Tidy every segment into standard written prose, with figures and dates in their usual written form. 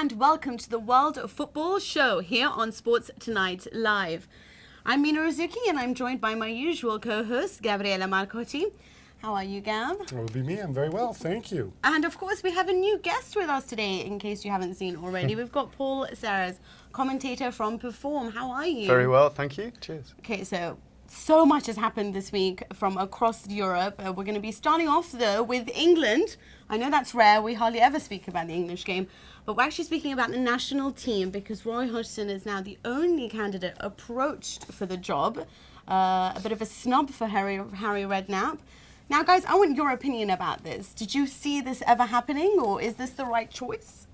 and welcome to the World of Football show here on Sports Tonight Live. I'm Mina Rzouki and I'm joined by my usual co-host, Gabriela Marcotti. How are you, Gab? That would be me. I'm very well, thank you. And of course, we have a new guest with us today, in case you haven't seen already. We've got Paul Serres, commentator from Perform. How are you? Very well, thank you. Cheers. Okay, so much has happened this week from across Europe. We're going to be starting off, though, with England. I know that's rare. We hardly ever speak about the English game. But we're actually speaking about the national team because Roy Hodgson is now the only candidate approached for the job. A bit of a snub for Harry Redknapp. Now, guys, I want your opinion about this. Did you see this ever happening, or is this the right choice?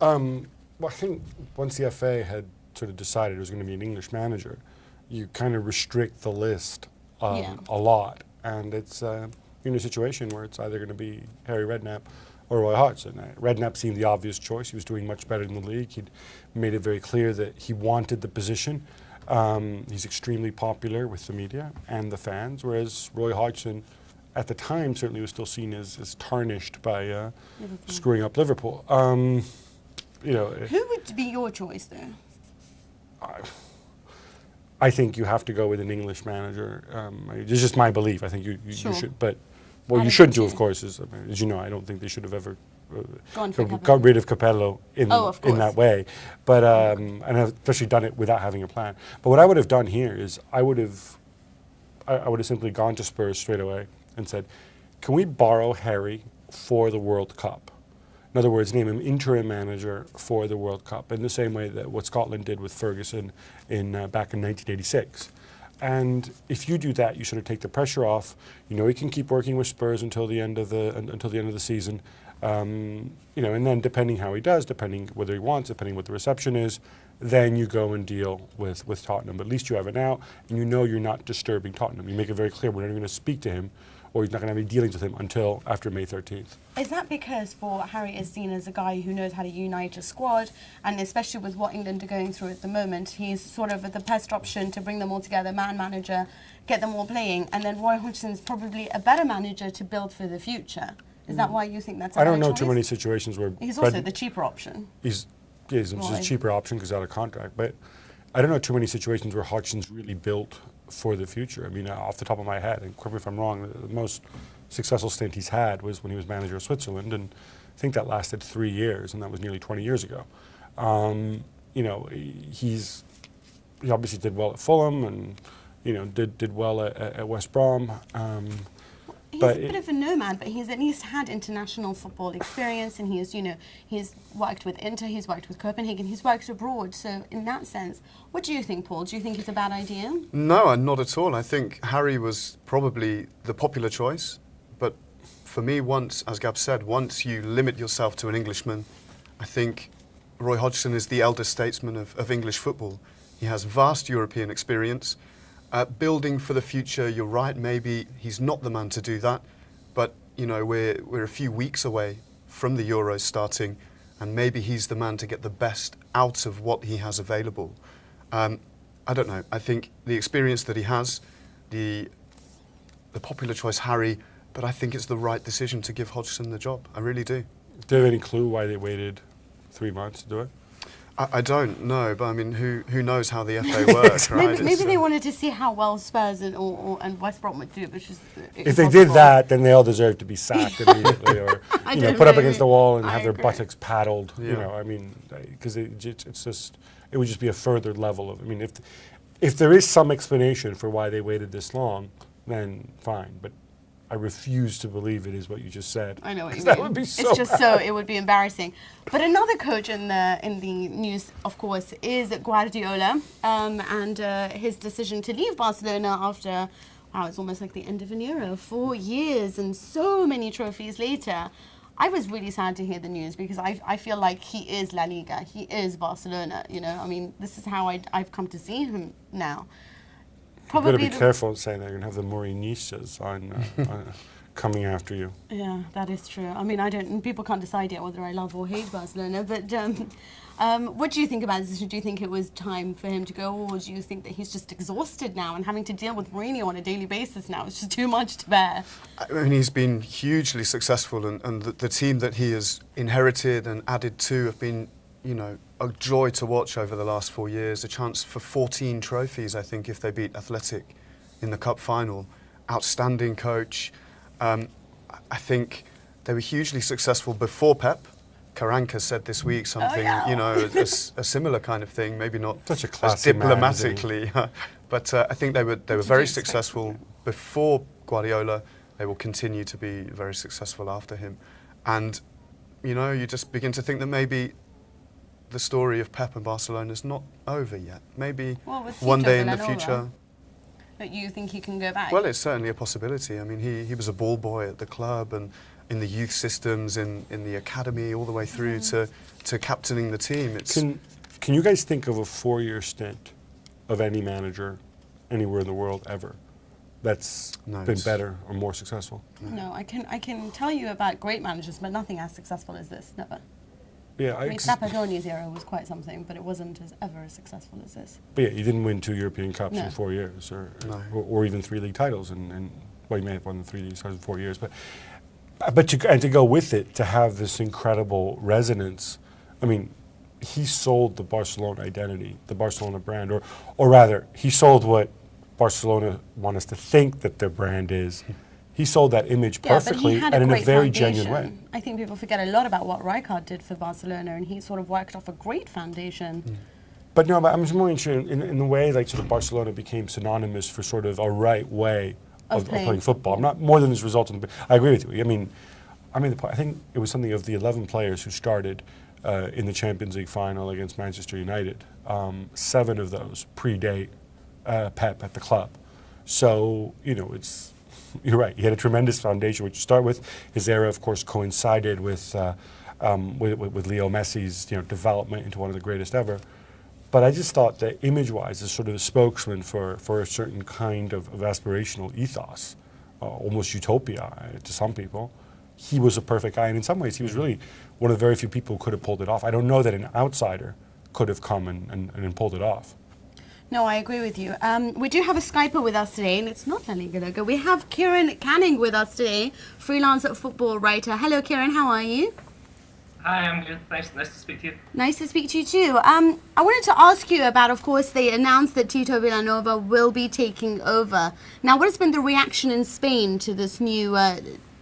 Well, I think once the FA had sort of decided it was going to be an English manager, you kind of restrict the list a lot. And it's in a situation where it's either going to be Harry Redknapp or Roy Hodgson. Redknapp seemed the obvious choice. He was doing much better in the league. He'd made it very clear that he wanted the position. He's extremely popular with the media and the fans, whereas Roy Hodgson, at the time, certainly was still seen as tarnished by screwing up Liverpool. Who would be your choice, though? I think you have to go with an English manager. It's just my belief. I think you should. But what you should do, of course, is, as you know, I don't think they should have ever got rid of Capello in that way. But and I've especially done it without having a plan. But what I would have done here is I would have simply gone to Spurs straight away and said, can we borrow Harry for the World Cup? In other words, name him interim manager for the World Cup in the same way that what Scotland did with Ferguson back in 1986. And if you do that, you sort of take the pressure off. You know, he can keep working with Spurs until the end of the season. And then depending how he does, depending whether he wants, depending what the reception is, then you go and deal with Tottenham. But at least you have it now, and you know you're not disturbing Tottenham. You make it very clear we're not even going to speak to him, or he's not going to have any dealings with him until after May 13th. Is that because Harry is seen as a guy who knows how to unite a squad, and especially with what England are going through at the moment, he's sort of the best option to bring them all together, manager, get them all playing, and then Roy Hodgson's probably a better manager to build for the future? Is that why you think that's a I don't know choice? too many situations where... He's also the cheaper option. He's a cheaper option because he's out of contract, but I don't know too many situations where Hodgson's really built for the future. I mean, off the top of my head, and correct me if I'm wrong, the most successful stint he's had was when he was manager of Switzerland, and I think that lasted 3 years, and that was nearly 20 years ago. He obviously did well at Fulham, and did well at West Brom. He's a bit of a nomad, but he's at least had international football experience, and he's worked with Inter, he's worked with Copenhagen, he's worked abroad. So in that sense, what do you think, Paul? Do you think it's a bad idea? No, not at all. I think Harry was probably the popular choice, but for me, as Gab said, once you limit yourself to an Englishman, I think Roy Hodgson is the elder statesman of English football. He has vast European experience. Building for the future, you're right, maybe he's not the man to do that, but we're a few weeks away from the Euros starting, and maybe he's the man to get the best out of what he has available. I don't know, I think the experience that he has, the popular choice Harry, but I think it's the right decision to give Hodgson the job, I really do. Do you have any clue why they waited 3 months to do it? I don't know, but I mean, who knows how the FA works, right? Maybe they wanted to see how well Spurs and West Brom would do, which is if they did that, then they all deserve to be sacked immediately, or put up against the wall and have their buttocks paddled. Yeah. Because it would just be a further level of. I mean, if there is some explanation for why they waited this long, then fine. But I refuse to believe it is what you just said. I know what you mean. That would be so It's just bad. It would be embarrassing. But another coach in the news, of course, is Guardiola, and his decision to leave Barcelona after, it's almost like the end of an era, 4 years and so many trophies later. I was really sad to hear the news because I feel like he is La Liga, he is Barcelona. I mean, this is how I've come to see him now. You've got to be careful saying that. You're going to have the Mourinistas on coming after you. Yeah, that is true. I mean, people can't decide yet whether I love or hate Barcelona, but what do you think about this? Do you think it was time for him to go, or do you think that he's just exhausted now and having to deal with Mourinho on a daily basis now? It's just too much to bear. I mean, he's been hugely successful, and the team that he has inherited and added to have been, you know, a joy to watch over the last 4 years. A chance for 14 trophies, I think, if they beat Athletic in the cup final. Outstanding coach. I think they were hugely successful before Pep. Karanka said this week something, you know, a similar kind of thing, maybe not Such a as diplomatically, but I think they were very successful before Guardiola. They will continue to be very successful after him. And, you know, you just begin to think that maybe the story of Pep and Barcelona is not over yet. Maybe one day in the future. But you think he can go back? Well, it's certainly a possibility. I mean, he was a ball boy at the club and in the youth systems, in the academy, all the way through to captaining the team. Can you guys think of a 4-year stint of any manager anywhere in the world ever that's been better or more successful? No, I can tell you about great managers, but nothing as successful as this, never. Yeah, I mean, Trapattoni's era was quite something, but it wasn't ever as successul as this. But yeah, you didn't win 2 European Cups in 4 years, or even 3 league titles, and well, you may have won the 3 league titles in 4 years, but to go with it, to have this incredible resonance. I mean, he sold the Barcelona identity, the Barcelona brand, or rather, he sold what Barcelona want us to think that their brand is. He sold that image perfectly and in a very genuine way. I think people forget a lot about what Rijkaard did for Barcelona, and he sort of worked off a great foundation. But no, but I'm just more interested in the way like sort of Barcelona became synonymous for sort of a right way of playing football. Not more than his result. I agree with you. I mean, I think it was something of the 11 players who started in the Champions League final against Manchester United. 7 of those predate Pep at the club. So, you know, you're right. He had a tremendous foundation, which you start with. His era, of course, coincided with Leo Messi's development into one of the greatest ever. But I just thought that image-wise, as sort of a spokesman for a certain kind of aspirational ethos, almost utopia to some people, he was a perfect guy. And in some ways, he was really one of the very few people who could have pulled it off. I don't know that an outsider could have come and pulled it off. No, I agree with you. We do have a Skyper with us today, and it's not La Liga. We have Kieran Canning with us today, freelance football writer. Hello, Kieran. How are you? Hi, I'm good. Nice to speak to you. Nice to speak to you too. I wanted to ask you about, of course, they announced that Tito Vilanova will be taking over. Now, what has been the reaction in Spain to this new,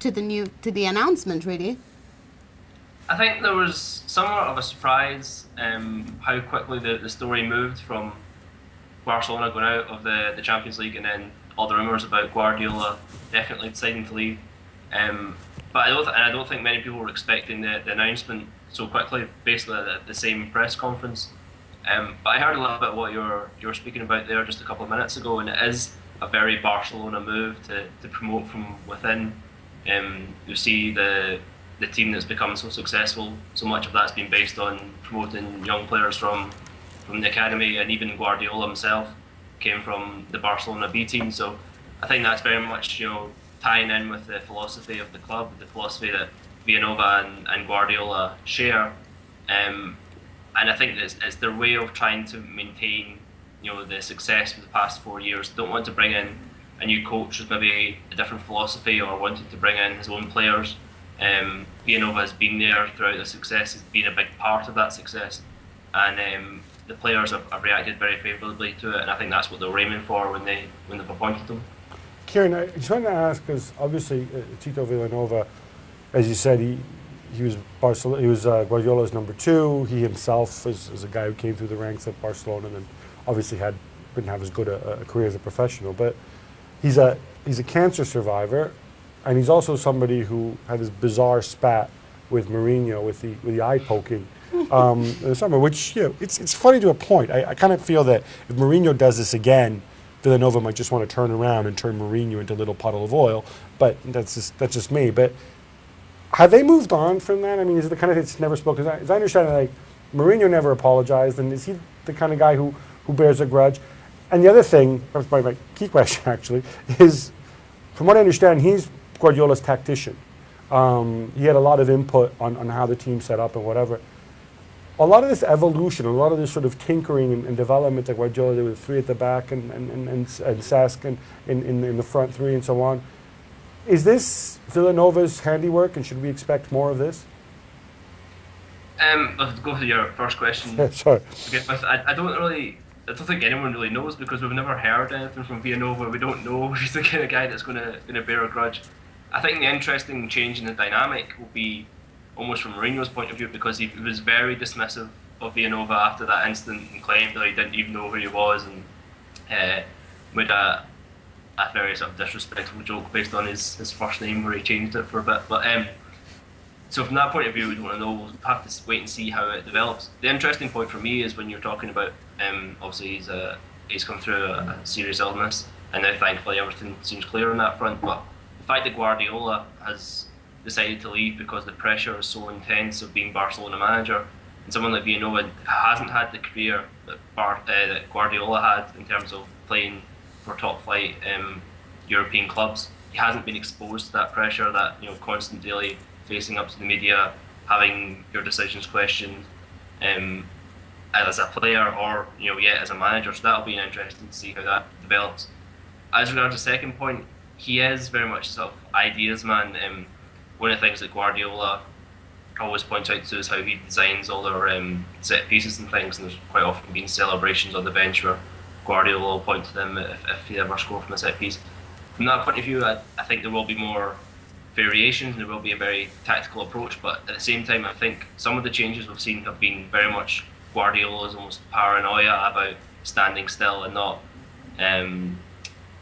to the announcement, really? I think there was somewhat of a surprise how quickly the story moved from Barcelona going out of the Champions League, and then all the rumours about Guardiola definitely deciding to leave. But I don't think many people were expecting the announcement so quickly, basically at the same press conference. But I heard a little bit what you were speaking about there just a couple of minutes ago, and it is a very Barcelona move to promote from within. You see the team that's become so successful, so much of that's been based on promoting young players from the academy, and even Guardiola himself came from the Barcelona B team. So I think that's very much tying in with the philosophy of the club, the philosophy that Villanova and Guardiola share. And I think it's their way of trying to maintain the success of the past 4 years. They don't want to bring in a new coach with maybe a different philosophy or wanting to bring in his own players. Villanova has been there throughout the success, has been a big part of that success, and the players have reacted very favourably to it, and I think that's what they were aiming for when they've appointed them. Kieran, I just wanted to ask, because obviously Tito Vilanova, as you said, he was Guardiola's number 2. He himself is a guy who came through the ranks at Barcelona and obviously didn't have as good a career as a professional. But he's a cancer survivor, and he's also somebody who had this bizarre spat with Mourinho with the eye poking in the summer, which it's funny to a point. I kind of feel that if Mourinho does this again, Villanova might just want to turn around and turn Mourinho into a little puddle of oil, but that's just me. But have they moved on from that? I mean, is it the kind of thing that's never spoken? As I understand it, like, Mourinho never apologized, and is he the kind of guy who bears a grudge? And the other thing, that's probably my key question actually, is from what I understand, Guardiola's tactician. He had a lot of input on how the team set up and whatever. A lot of this evolution, a lot of this sort of tinkering and development that Guardiola did with three at the back and Sask in the front three and so on. Is this Villanova's handiwork, and should we expect more of this? Let's go for your first question. Yeah, sorry. I don't think anyone really knows, because we've never heard anything from Villanova. We don't know if he's the kind of guy that's going to bear a grudge. I think the interesting change in the dynamic will be almost from Mourinho's point of view, because he was very dismissive of Villanova after that incident and claimed that he didn't even know who he was, and made a very sort of disrespectful joke based on his first name, where he changed it for a bit. But so from that point of view, we don't know. We'll have to wait and see how it develops. The interesting point for me is when you're talking about obviously he's come through a serious illness, and now thankfully everything seems clear on that front. But the fact that Guardiola has decided to leave because the pressure is so intense of being Barcelona manager, and someone like Villanova hasn't had the career that Guardiola had in terms of playing for top flight European clubs. He hasn't been exposed to that pressure, that constant daily facing up to the media, having your decisions questioned as a player or yet as a manager. So that'll be interesting to see how that develops. As regards the second point, he is very much sort of ideas man. One of the things that Guardiola always points out to is how he designs all their set pieces and things, and there's quite often been celebrations on the bench where Guardiola will point to them if he ever score from a set piece. From that point of view, I think there will be more variations and there will be a very tactical approach, but at the same time I think some of the changes we've seen have been very much Guardiola's almost paranoia about standing still and not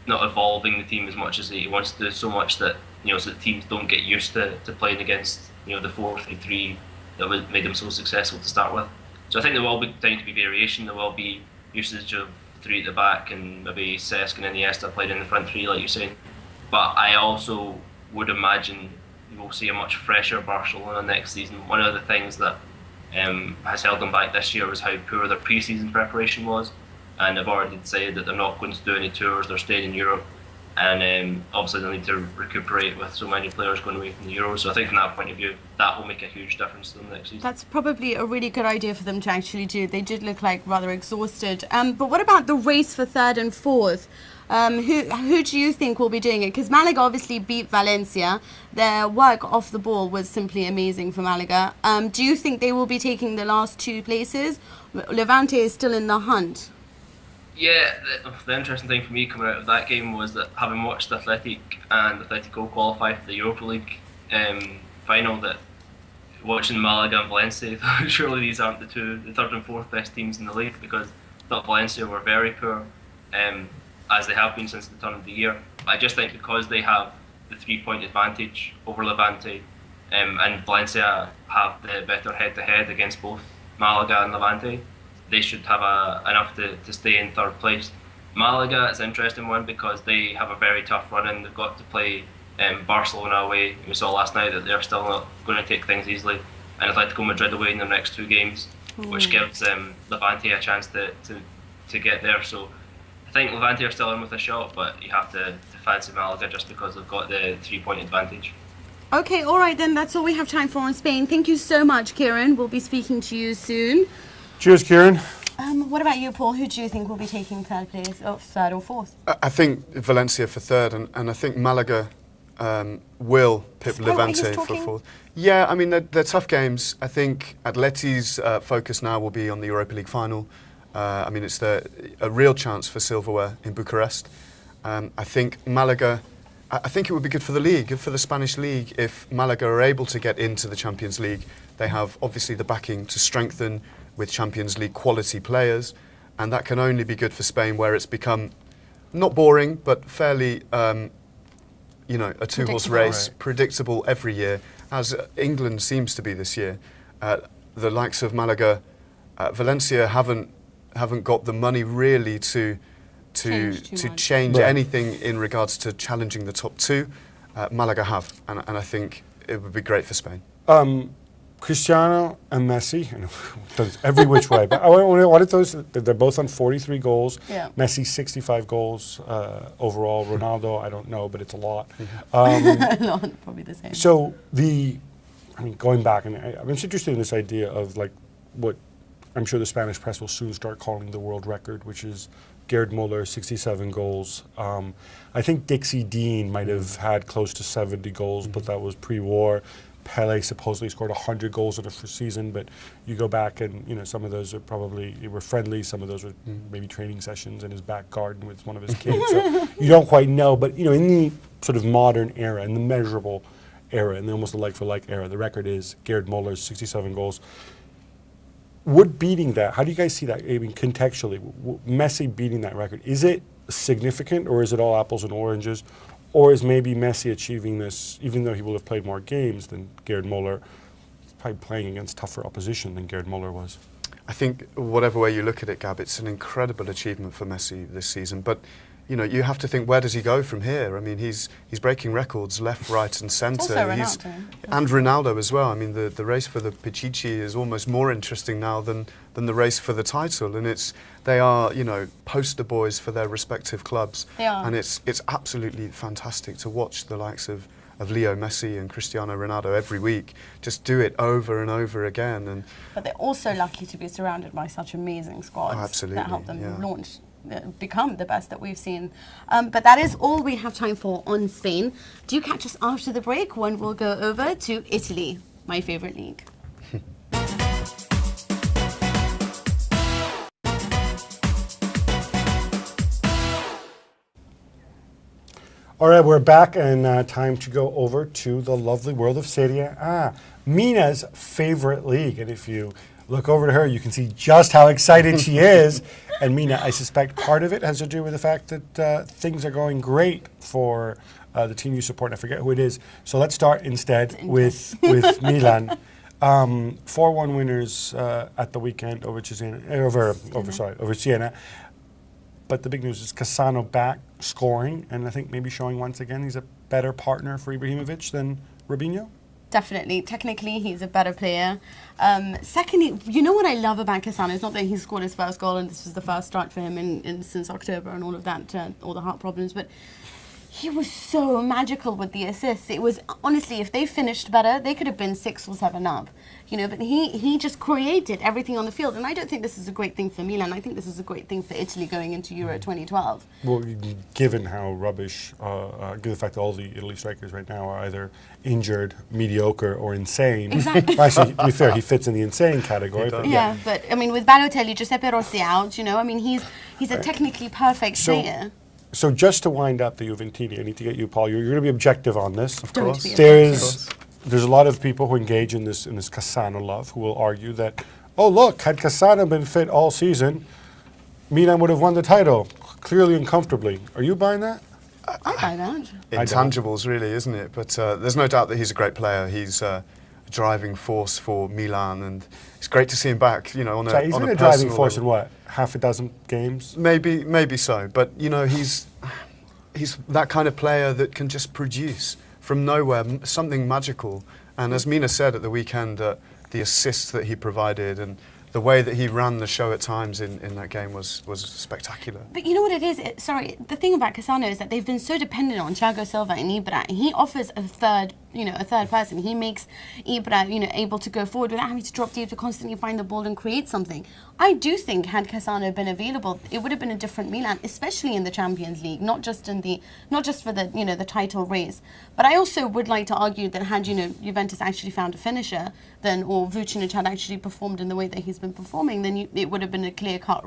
evolving the team as much as he wants to do, so much that so that teams don't get used to playing against the 4-3-3 that made them so successful to start with. So I think there will be time to be variation. There will be usage of three at the back, and maybe Cesc and Iniesta playing in the front three, like you're saying. But I also would imagine we'll see a much fresher Barcelona next season. One of the things that has held them back this year was how poor their pre-season preparation was, and they've already decided that they're not going to do any tours. They're staying in Europe, and obviously they'll need to recuperate with so many players going away from the Euros. So I think from that point of view, that will make a huge difference to them next season. That's probably a really good idea for them to actually do. They did look like rather exhausted. But what about the race for third and fourth? Who do you think will be doing it? Because Malaga obviously beat Valencia. Their work off the ball was simply amazing for Malaga. Do you think they will be taking the last two places? Levante is still in the hunt. Yeah, the interesting thing for me coming out of that game was that, having watched Athletic and Atletico qualify for the Europa League final, that watching Malaga and Valencia, surely these aren't the third and fourth best teams in the league, because I thought Valencia were very poor, as they have been since the turn of the year. I just think because they have the 3-point advantage over Levante, and Valencia have the better head-to-head against both Malaga and Levante, they should have enough to stay in third place. Malaga is an interesting one because they have a very tough run in. They've got to play Barcelona away. We saw last night that they're still not going to take things easily, and Atletico Madrid away in their next two games, which gives Levante a chance to get there. So I think Levante are still in with a shot, but you have to fancy Malaga just because they've got the 3-point advantage. Okay, all right then, that's all we have time for on Spain. Thank you so much, Kieran. We'll be speaking to you soon. Cheers, Kieran. What about you, Paul? Who do you think will be taking third place, or third or fourth? I think Valencia for third, and I think Malaga will pip Levante for fourth. Yeah, I mean, they're tough games. I think Atleti's focus now will be on the Europa League final. I mean, it's a real chance for silverware in Bucharest. I think Malaga, I think it would be good for the league, good for the Spanish league, if Malaga are able to get into the Champions League. They have obviously the backing to strengthen with Champions League quality players, and that can only be good for Spain, where it's become not boring, but fairly, a two-horse race, predictable every year, as England seems to be this year. The likes of Malaga, Valencia haven't got the money really to change anything in regards to challenging the top two. Malaga have, and I think it would be great for Spain. Cristiano and Messi, and does every which way. But what are those? They're both on 43 goals. Yeah. Messi 65 goals overall. Ronaldo, I don't know, but it's a lot. A lot, probably the same. So going back, and I'm just interested in this idea of like what I'm sure the Spanish press will soon start calling the world record, which is Gerd Muller, 67 goals. I think Dixie Dean might have had close to 70 goals, but that was pre-war. Pele supposedly scored 100 goals in a season, but you go back and some of those were friendly, some of those were maybe training sessions in his back garden with one of his kids. So you don't quite know, but in the sort of modern era, in the measurable era, and almost the like-for-like era, the record is Gerd Muller's 67 goals. Would beating that, how do you guys see that? I mean, contextually, Messi beating that record, is it significant, or is it all apples and oranges? Or is maybe Messi achieving this, even though he will have played more games than Gerd Muller, he's probably playing against tougher opposition than Gerd Muller was? I think whatever way you look at it, Gab, it's an incredible achievement for Messi this season. But you have to think, where does he go from here? I mean, he's breaking records left, right, and centre. Also Ronaldo. And Ronaldo as well. I mean, the race for the Pichichi is almost more interesting now than the race for the title. And they are poster boys for their respective clubs. They are. And it's absolutely fantastic to watch the likes of Leo Messi and Cristiano Ronaldo every week just do it over and over again. But they're also lucky to be surrounded by such amazing squads that help them become the best that we've seen. But that is all we have time for on Spain. Do catch us after the break when we'll go over to Italy, my favourite league. All right, we're back, and time to go over to the lovely world of Serie A, Mina's favorite league. And if you look over to her, you can see just how excited she is. And Mina, I suspect part of it has to do with the fact that things are going great for the team you support. And I forget who it is. So let's start instead with Milan. 4-1 winners at the weekend over Siena. But the big news is Cassano back scoring, and I think maybe showing once again he's a better partner for Ibrahimovic than Robinho. Definitely. Technically, he's a better player. Secondly, you know what I love about Cassano is not that he scored his first goal and this was the first start for him since October and all of that, all the heart problems, but he was so magical with the assists. It was, honestly, if they finished better, they could have been 6 or 7 up. But he just created everything on the field. And I don't think this is a great thing for Milan. I think this is a great thing for Italy going into Euro 2012. Well, given how rubbish, given the fact that all the Italy strikers right now are either injured, mediocre, or insane. Exactly. Actually, to be fair, he fits in the insane category. But yeah, but I mean, with Balotelli, Giuseppe Rossi out, I mean, he's a technically perfect player. So just to wind up the Juventini, I need to get you, Paul. You're going to be objective on this. Of course. There's a lot of people who engage in this Cassano love who will argue that, oh look, had Cassano been fit all season, Milan would have won the title, clearly and comfortably. Are you buying that? I buy that. Intangibles, really, isn't it? But there's no doubt that he's a great player. He's a driving force for Milan, and it's great to see him back. He's been a driving force in what, half a dozen games? Maybe so. But he's that kind of player that can just produce from nowhere something magical. And as Mina said at the weekend, the assists that he provided and the way that he ran the show at times in that game was spectacular. But you know what it is? The thing about Cassano is that they've been so dependent on Thiago Silva and Ibra. He offers a third person. He makes Ibra, able to go forward without having to drop deep to constantly find the ball and create something. I do think had Cassano been available, it would have been a different Milan, especially in the Champions League, not just for the the title race. But I also would like to argue that had Juventus actually found a finisher, or Vucinic had actually performed in the way that he's been performing, then it would have been a clear-cut,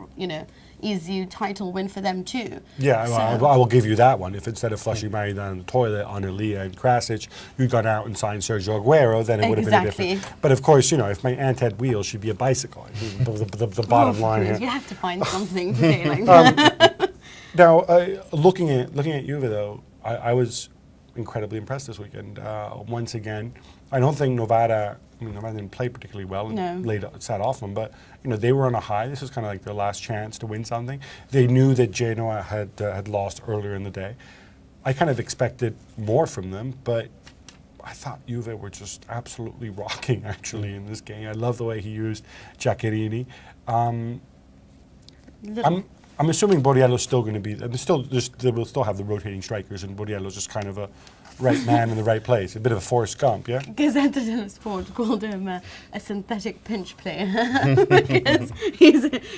easy title win for them too. Yeah, so. I will give you that one. If instead of flushing Mari down the toilet on Elia and Krasic, you'd gone out and signed Sergio Aguero, then it would have been different. But of course, if my aunt had wheels, she'd be a bicycle. The bottom line here. You have to find something to say like that. Now, looking at Juve though, I was incredibly impressed this weekend. Once again, I don't think Novara didn't play particularly well and sat off them, but they were on a high. This was kind of like their last chance to win something. They knew that Genoa had lost earlier in the day. I kind of expected more from them, but I thought Juve were just absolutely rocking, actually, in this game. I love the way he used Giaccherini. I'm assuming Borriello's still going to be. They will still have the rotating strikers, and Borriello's just kind of a right man in the right place. A bit of a Forrest Gump, yeah? Gazzetta dello Sport called him a synthetic pinch player because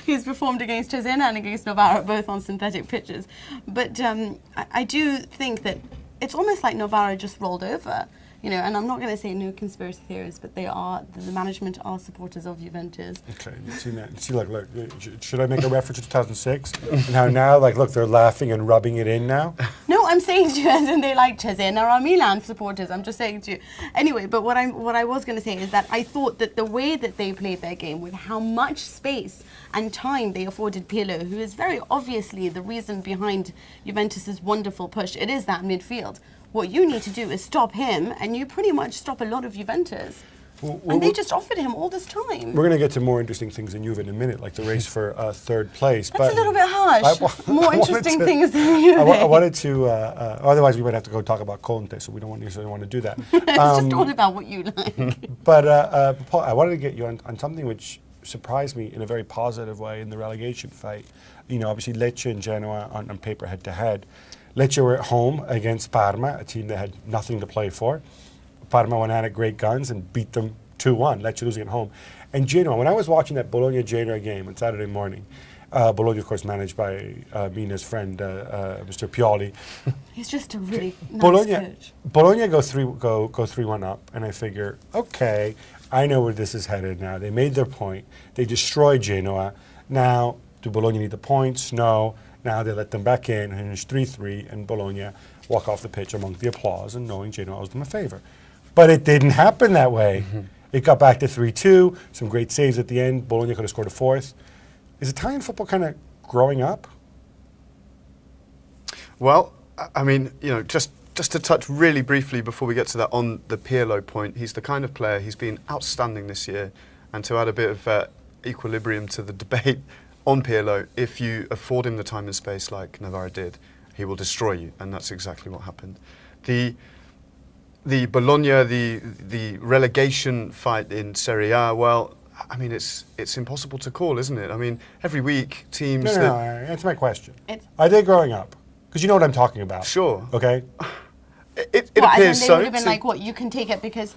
he's performed against Cesena and against Novara, both on synthetic pitches. But I do think that it's almost like Novara just rolled over. You know, and I'm not going to say no conspiracy theories, but the management are supporters of Juventus. Okay, you see that? See, look, should I make a reference to 2006? And now, look, they're laughing and rubbing it in now? No, I'm saying to you, as in they like Cesena or Milan supporters. I'm just saying to you. Anyway, but what I was going to say is that I thought that the way that they played their game, with how much space and time they afforded Pirlo, who is very obviously the reason behind Juventus's wonderful push, it is that midfield. What you need to do is stop him, and you pretty much stop a lot of Juventus. And they just offered him all this time. We're going to get to more interesting things in Juve in a minute, like the race for third place. That's a little bit harsh. More interesting things than Juve. I wanted to, otherwise we might have to go talk about Conte, so we don't necessarily want to do that. It's just all about what you like. But Paul, I wanted to get you on something which surprised me in a very positive way in the relegation fight. You know, obviously Lecce and Genoa on paper head-to-head. Lecce were at home against Parma, a team that had nothing to play for. Parma went at it great guns and beat them 2-1, Lecce losing at home. And Genoa, when I was watching that Bologna-Genoa game on Saturday morning, Bologna, of course, managed by Mina's friend, Mr. Pioli. He's just a really nice coach. Bologna go 3-1 up, and I figure, okay, I know where this is headed now. They made their point. They destroyed Genoa. Now, do Bologna need the points? No. Now they let them back in, finish 3-3, and Bologna walk off the pitch among the applause and knowing Genoa owes them a favor. But it didn't happen that way. It got back to 3-2, some great saves at the end. Bologna could have scored a fourth. Is Italian football kind of growing up? Well, I mean, you know, just to touch really briefly before we get to that on the Pirlo point, he's the kind of player, he's been outstanding this year. And to add a bit of equilibrium to the debate, on Pirlo, if you afford him the time and space like Navarra did, he will destroy you, and that's exactly what happened. The Bologna, the relegation fight in Serie A, well, I mean, it's impossible to call, isn't it? I mean, every week teams... No, answer my question. Are they growing up? Because you know what I'm talking about. Sure. Okay? It appears so. They would have been like, what, you can take it because...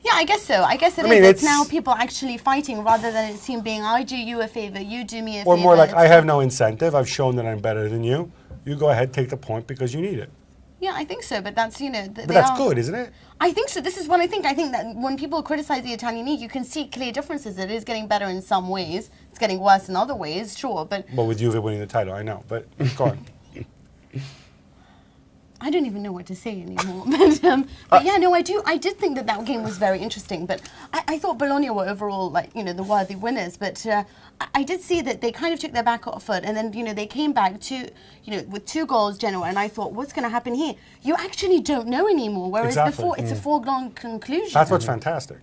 Yeah, I guess so. I guess it's now people actually fighting rather than it seem being, I do you a favor, you do me a favor. Or more like, I have no incentive. I've shown that I'm better than you. You go ahead, take the point because you need it. Yeah, I think so. But that's, you know... But that's good, isn't it? I think so. This is what I think. I think that when people criticize the Italian league, you can see clear differences. It is getting better in some ways. It's getting worse in other ways, sure. But well, with Juve winning the title, I know. But go on. I don't even know what to say anymore. But yeah, no, I did think that game was very interesting. But I thought Bologna were overall, like, you know, the worthy winners. But I did see that they kind of took their back foot, and then, you know, they came back to, you know, with 2 goals, Genoa, and I thought, what's going to happen here? You actually don't know anymore. Whereas before, it's a foregone conclusion. That's what's fantastic.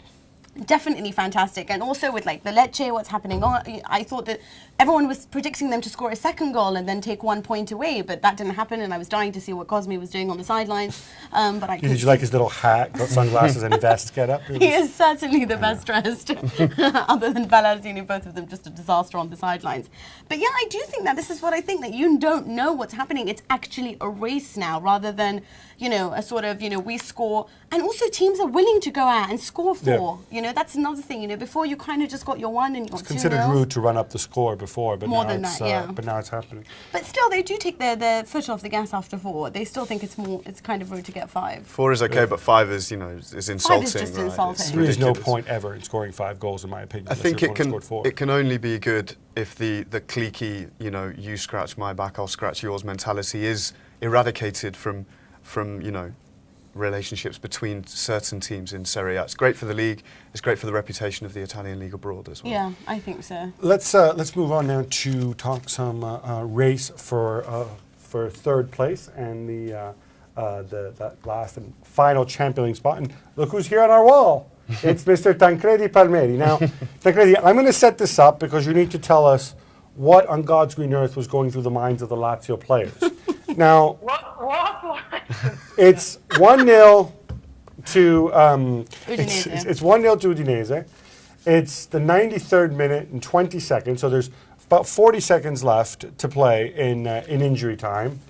Definitely fantastic. And also with like the Lecce, what's happening on, I thought that everyone was predicting them to score a second goal and then take 1 point away, but that didn't happen, and I was dying to see what Cosme was doing on the sidelines. But did you like his little hat, got sunglasses and vest get up? He is certainly the best dressed, other than Ballardini, both of them just a disaster on the sidelines. But yeah, I do think that this is what I think, that you don't know what's happening. It's actually a race now rather than, you know, a sort of, you know, we score, and also teams are willing to go out and score 4. Yeah. You know, that's another thing. You know, before you kind of just got your 1 and your 2. It's considered rude to run up the score before, but more now than it's that, yeah. But now it's happening. But still, they do take their foot off the gas after 4. They still think it's kind of rude to get 5. 4 is okay, but 5 is, you know, is insulting. 5 is just insulting. There is no point ever in scoring 5 goals, in my opinion. I think it can only be good if the cliquey, you know, you scratch my back, I'll scratch yours mentality is eradicated from you know, relationships between certain teams in Serie A. It's great for the league. It's great for the reputation of the Italian league abroad as well. Yeah, I think so. Let's move on now to talk some race for 3rd place and that last and final Champions League spot. And look who's here on our wall. It's Mr. Tancredi Palmieri. Now, Tancredi, I'm going to set this up because you need to tell us what on God's green earth was going through the minds of the Lazio players. Now, what? it's 1-0 to Udinese. it's 1-0 to Udinese. It's the 93rd minute and 20 seconds, so there's about 40 seconds left to play in injury time.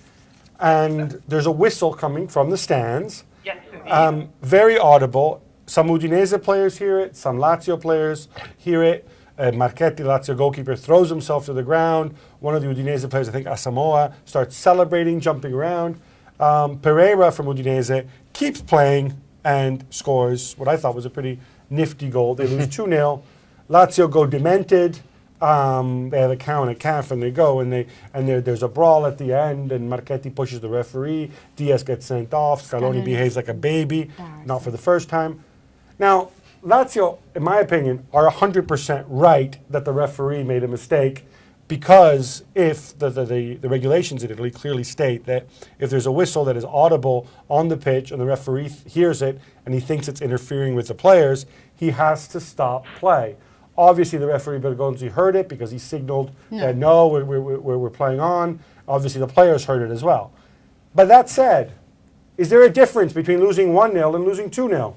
And there's a whistle coming from the stands. Yes, indeed. Very audible. Some Udinese players hear it, some Lazio players hear it. Marchetti, Lazio goalkeeper, throws himself to the ground. One of the Udinese players, I think Asamoah, starts celebrating, jumping around. Pereira from Udinese keeps playing and scores what I thought was a pretty nifty goal. They lose 2-0. Lazio go demented. They have a cow and a calf, and they go, and there's a brawl at the end, and Marchetti pushes the referee. Diaz gets sent off. Scaloni behaves like a baby, not for the first time. Now, Lazio, in my opinion, are 100% right that the referee made a mistake, because if the regulations in Italy clearly state that if there's a whistle that is audible on the pitch and the referee hears it and he thinks it's interfering with the players, he has to stop play. Obviously, the referee Bergonzi heard it because he signaled that no, we're playing on. Obviously, the players heard it as well. But that said, is there a difference between losing 1-0 and losing 2-0?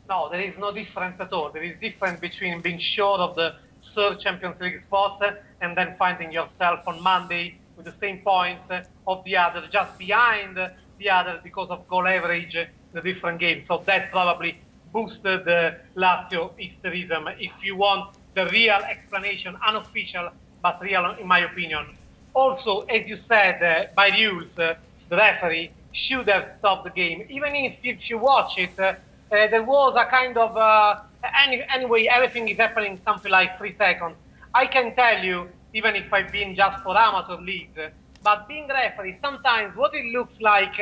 No, there is no difference at all. There is difference between being sure of the third Champions League spot and then finding yourself on Monday with the same points of the other, just behind the other because of goal average in the different games. So that probably boosted the Lazio hysterism, if you want the real explanation, unofficial, but real in my opinion. Also, as you said, by rules, the referee should have stopped the game. Even if you watch it, there was a kind of, anyway, everything is happening something like 3 seconds. I can tell you, even if I've been just for amateur leagues, but being referee, sometimes what it looks like,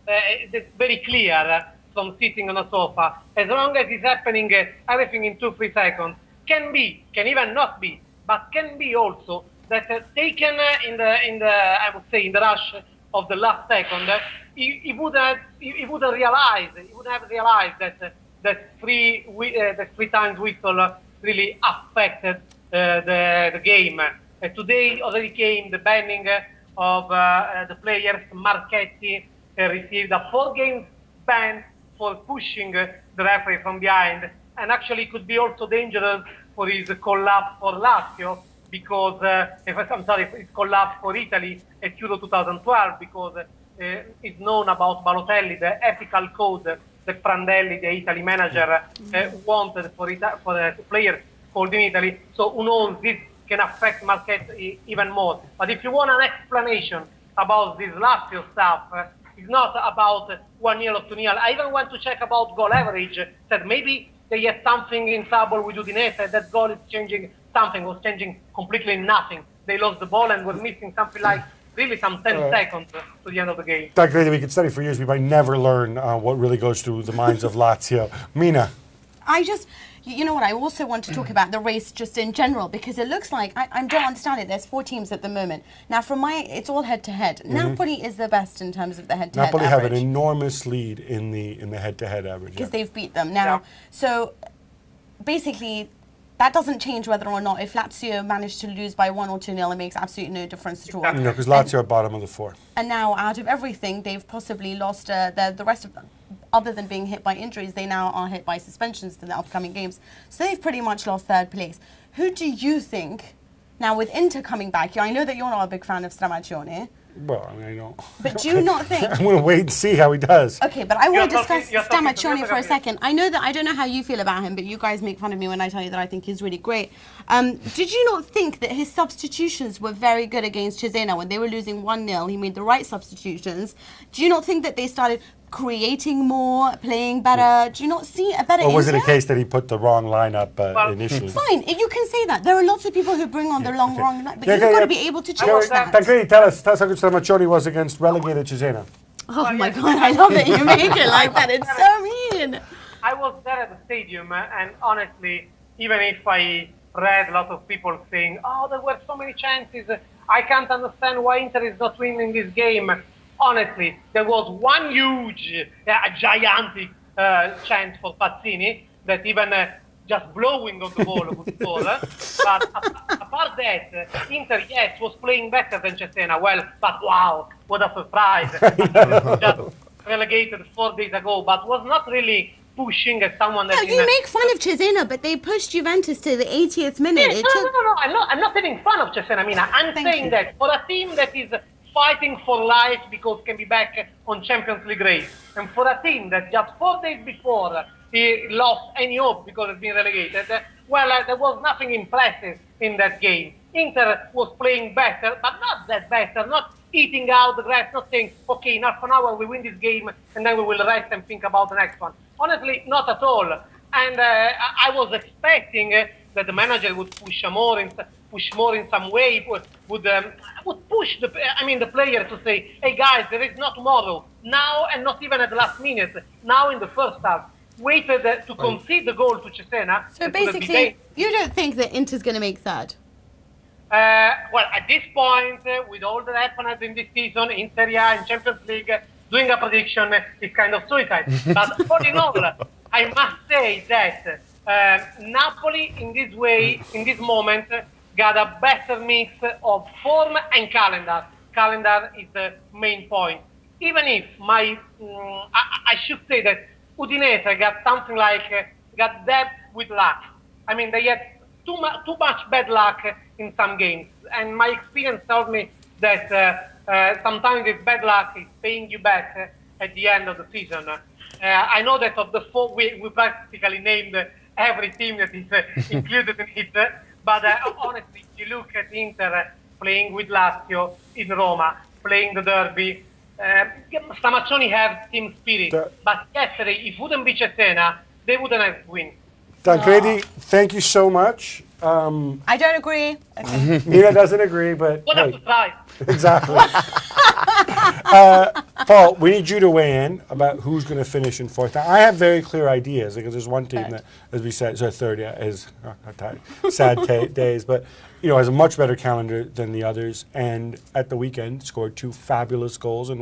it's very clear from sitting on a sofa, as long as it's happening everything in 2-3 seconds, can even not be, but can be also that taken in the I would say in the rush of the last second, he wouldn't have realized that three times whistle really affected the game. Today already came the banning of the players. Marchetti received a 4-game ban for pushing the referee from behind, and actually could be also dangerous for his collapse for Lazio, because his collapse for Italy at Euro 2012, because it's known about Balotelli, the ethical code that Prandelli, the Italy manager, wanted for the players called in Italy. So who knows, this can affect Marchetti even more. But if you want an explanation about this Lazio stuff, it's not about 1-0 or 2-0. I even want to check about goal average, that maybe they had something in trouble with Udinese, that goal is changing something, was changing completely nothing. They lost the ball and were missing something like really some 10 seconds to the end of the game. That great that we could study for years. We might never learn what really goes through the minds of Lazio. Mina. You know what, I also want to talk about the race just in general, because it looks like, I don't understand it, there's 4 teams at the moment. Now, it's all head-to-head. Napoli is the best in terms of the head-to-head Napoli average. have an enormous lead in the head-to-head average. Because they've beat them. Now, so basically, that doesn't change whether or not, if Lazio managed to lose by 1 or 2-0, it makes absolutely no difference at all. No, because Lazio are bottom of the 4. And now, out of everything, they've possibly lost the rest of them. Other than being hit by injuries, they now are hit by suspensions to the upcoming games. So they've pretty much lost 3rd place. Who do you think, now with Inter coming back, I know that you're not a big fan of Stramaccioni. Well, I mean, I don't. But do you not think... I'm going to wait and see how he does. Okay, but I want to discuss Stramaccioni for a second. I don't know how you feel about him, but you guys make fun of me when I tell you that I think he's really great. Did you not think that his substitutions were very good against Cesena when they were losing 1-0? He made the right substitutions. Do you not think that they started creating more, playing better? Do you not see a better... Or was it a case that he put the wrong lineup initially? Fine, you can say that. There are lots of people who bring on the wrong lineup, but you've got to be able to change that. Tancredi, tell us how good Stramaccioni was against relegated Cesena. Oh my God, I love that you make it like that. It's so mean. I was there at the stadium, and honestly, even if I read a lot of people saying, oh, there were so many chances, I can't understand why Inter is not winning this game. Honestly, there was one huge, gigantic chance for Pazzini that even just blowing on the ball would score. But apart that, Inter, yes, was playing better than Cesena. Well, but wow, what a surprise. Just relegated 4 days ago, but was not really pushing as someone that. No, you make fun of Cesena, but they pushed Juventus to the 80th minute. Yeah, no. I'm not making fun of Cesena. I mean, I'm saying that for a team that is fighting for life because can be back on Champions League race, and for a team that just 4 days before he lost any hope because it's been relegated, there was nothing impressive in that game. Inter was playing better, but not that better, not eating out the grass, not saying, okay, in half an hour we win this game and then we will rest and think about the next one. Honestly, not at all. And I was expecting that the manager would push more in some way, would push the player to say, hey guys, there is no tomorrow, now, and not even at the last minute, now in the first half. Waited to concede the goal to Cesena. So basically, you don't think that Inter's going to make third? Well, at this point, with all that happened in this season, in Serie A, in Champions League, doing a prediction is kind of suicide. But all in all, I must say that Napoli, in this moment, got a better mix of form and calendar. Calendar is the main point. Even if I should say that Udinese got something like, got depth with luck. I mean, they had too much bad luck in some games. And my experience tells me that sometimes this bad luck is paying you back at the end of the season. I know that of the four, we practically named every team that is included in it. But honestly, if you look at Inter playing with Lazio in Roma, playing the derby, Stamaccioni have team spirit, but yesterday, if it wouldn't be Cesena, they wouldn't have win. Tancredi, thank you so much. I don't agree. Okay. Mina doesn't agree, but What a surprise. Exactly. Paul, we need you to weigh in about who's going to finish in fourth. Now, I have very clear ideas because there's one team that, as we said, so third, is sad days, but has a much better calendar than the others. And at the weekend, scored 2 fabulous goals and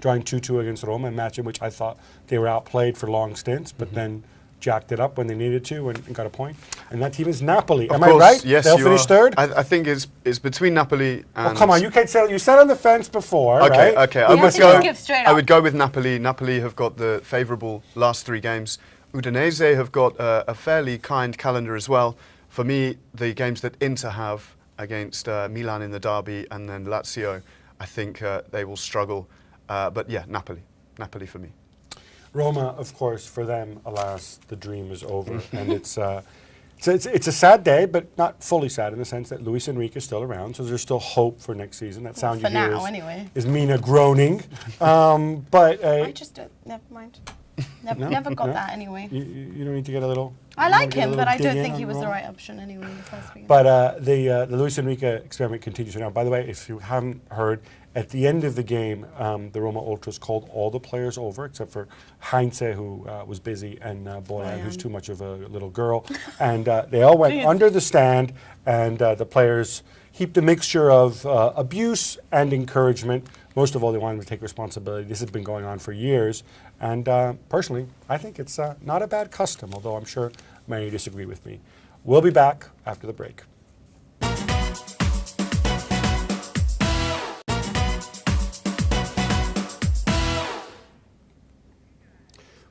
drawing 2-2 against Roma, a match in which I thought they were outplayed for long stints, but then jacked it up when they needed to and got a point. And that team is Napoli. Am I right? Yes, they'll finish third? I think it's between Napoli and... Oh, come on, you can't say... You sat on the fence before, right? Okay. I would go with Napoli. Napoli have got the favourable last 3 games. Udinese have got a fairly kind calendar as well. For me, the games that Inter have against Milan in the derby and then Lazio, I think they will struggle. But yeah, Napoli for me. Roma, of course, for them, alas, the dream is over. And it's a sad day, but not fully sad in the sense that Luis Enrique is still around, so there's still hope for next season. That sound you hear is Mina groaning. But I just never mind. Never got that anyway. You don't need to get a little... I like him, but I don't think he was the right option anyway in the first week. But the Luis Enrique experiment continues now. By the way, if you haven't heard, at the end of the game, the Roma Ultras called all the players over, except for Heinze, who was busy, and Boyan, who's too much of a little girl. And they all went under the stand, and the players heaped a mixture of abuse and encouragement. Most of all, they wanted to take responsibility. This has been going on for years. And personally, I think it's not a bad custom, although I'm sure many disagree with me. We'll be back after the break.